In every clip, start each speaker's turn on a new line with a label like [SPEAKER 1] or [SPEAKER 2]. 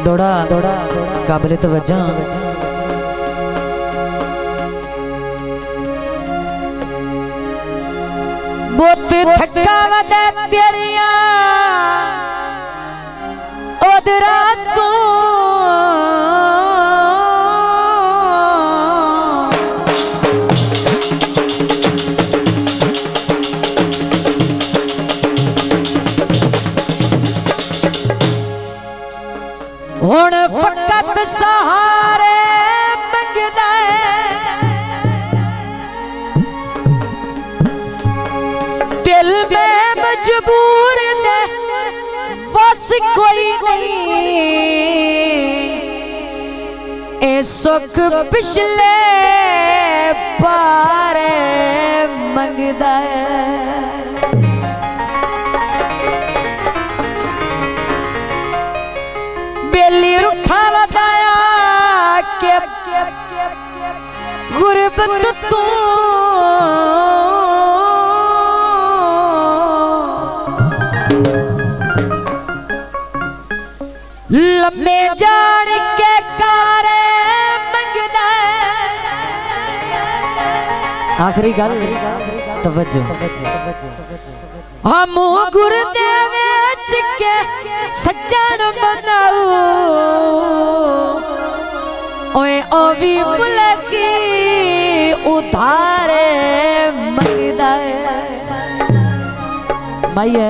[SPEAKER 1] दौड़ा दौड़ा काबिल तवज्जो बहुत थकावट तेरिया ओदरा तू हुण फकत सहारे मंगदा दिल में मजबूर ने बस कोई नहीं ए सुख पिछले पारे मंगदा बेली रूठा बताया के गुरबत तू लम्बे जान के कारे मंगदा आखिरी गल तवज्जो हम गुरदेव के सज्जन बनाऊ ओए ओवी मुलकी उधारे मंगदा मैया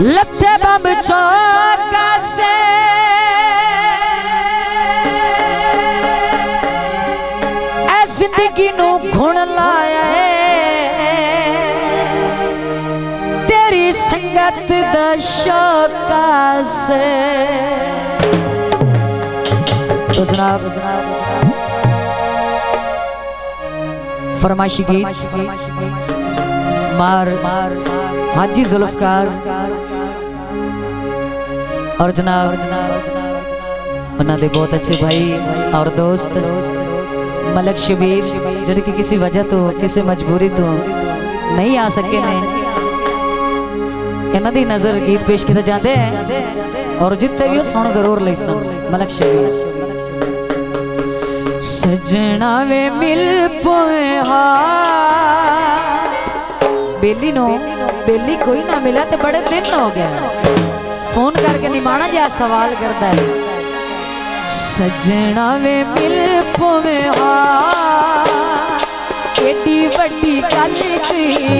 [SPEAKER 1] लथे बम चौका से ऐ जिंदगी नू घुण लाया तेरी संगत दा शौका से तो जनाब फरमाइशी गीत मार हाजी जुल्फकार और जनाब उन्होंने बहुत अच्छे भाई और दोस्त मलक शबीर जिनकी किसी वजह तो किसी मजबूरी तो नहीं आ सके ने इन्हों की नजर गीत पेश किए जाते हैं और जितने भी सुन जरूर ले मलक शबीर सजना वे मिल पोहा बेली नो बेली कोई ना मिला तो बड़े दिन हो गया फोन करके निमाना जा सवाल करता है सजना वे मिल पोवे एडी वड्डी गल नहीं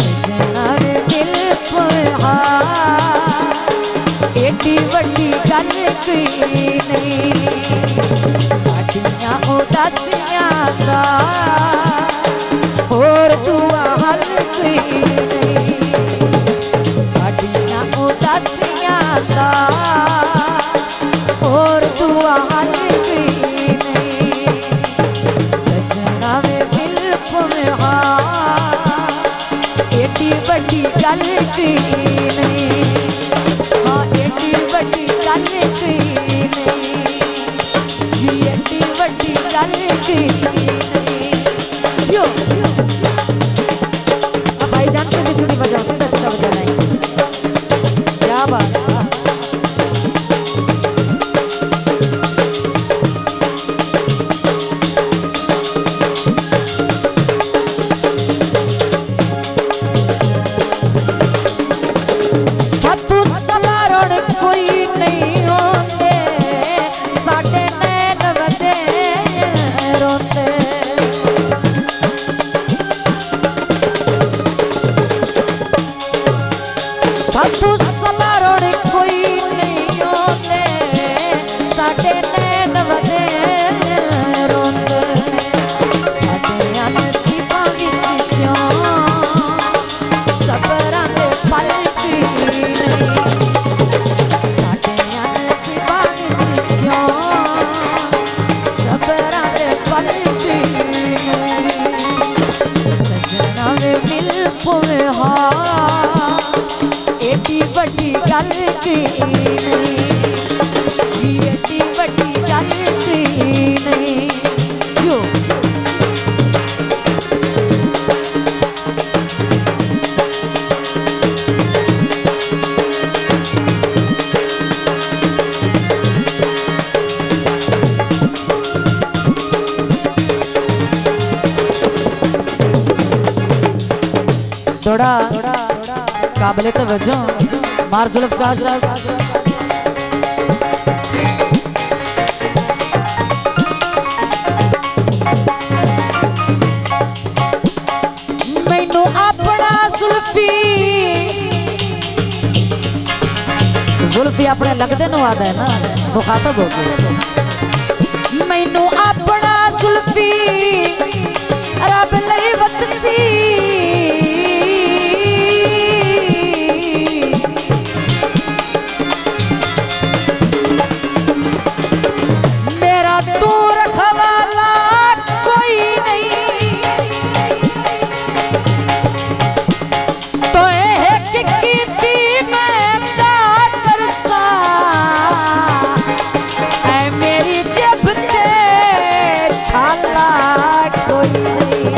[SPEAKER 1] सजना वे मिल पोवे एडी वड्डी गल नहीं साडियां उदासियां दा और दुआ हल नहीं साडियां उदासियां दा और दुआ हल नहीं सजना में मिल पवे एडी वड्डी गल नहीं हाँ एडी वड्डी गल नहीं जी एडी वड्डी गल नहीं जियो भाईजान से भी सीधी बजाओ सीधा सीधा बजाना है क्या बात सतू समारोण कोई नहीं होंदे साडे नैन वदे रोंदे सतू समारोण कोई नहीं होंदे साडे नैन वदे रोंदे साडे नसीबां विच क्यों सबरां दे पल नहीं साडे नसीबां विच क्यों सबरां दे पल नहीं सजना वे मिल पवे एडी वड्डी गल नहीं थोड़ा काबिले तवज्जो मार जुल्फकार साहब। मैनू अपना जुल्फी अपने लगदे नु आदा है ना मुखातब हो गया। मैनू अपना जुल्फी रब लई वतसी मेरा तू रखवाला कोई नहीं तो मेरी जेब ते छाला कोई नहीं।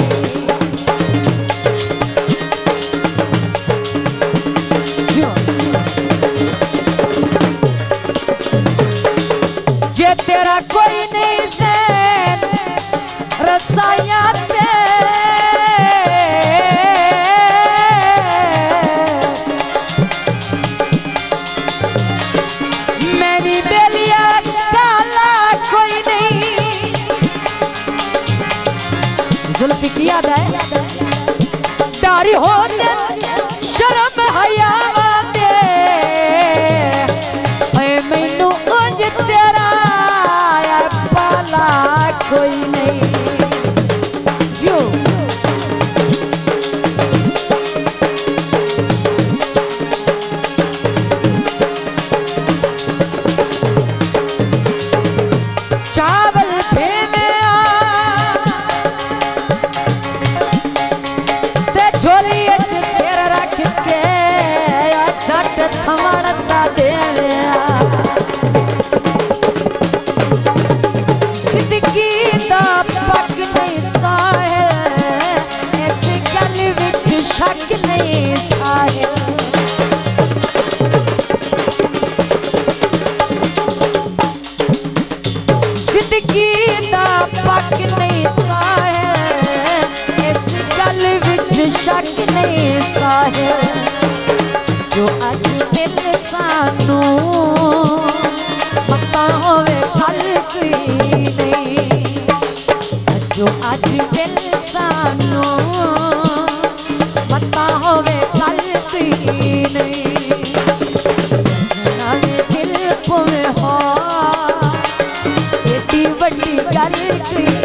[SPEAKER 1] जे तेरा कोई नहीं से रसाया मेरी बेलिया काला कोई नहीं। जुल्फी की याद है डारी होते शर्म हया दे मैनू उंज तेरा पाला कोई नहीं। जो चावल पे में ते झोली च सिर रख के झट समणता देवे जिंदगी दा पक नहीं साहिल इस गल विच शक नहीं साहिल। जिंदगी दा पक नहीं साहिल इस गल विच शक नहीं साहिल। जो अज मिल सानू पता होवे कल कोई नहीं। जो अज मिल सानू पता होवे कल कोई नहीं। सजना में दिल पुवे हो एडी वड्डी गल कोई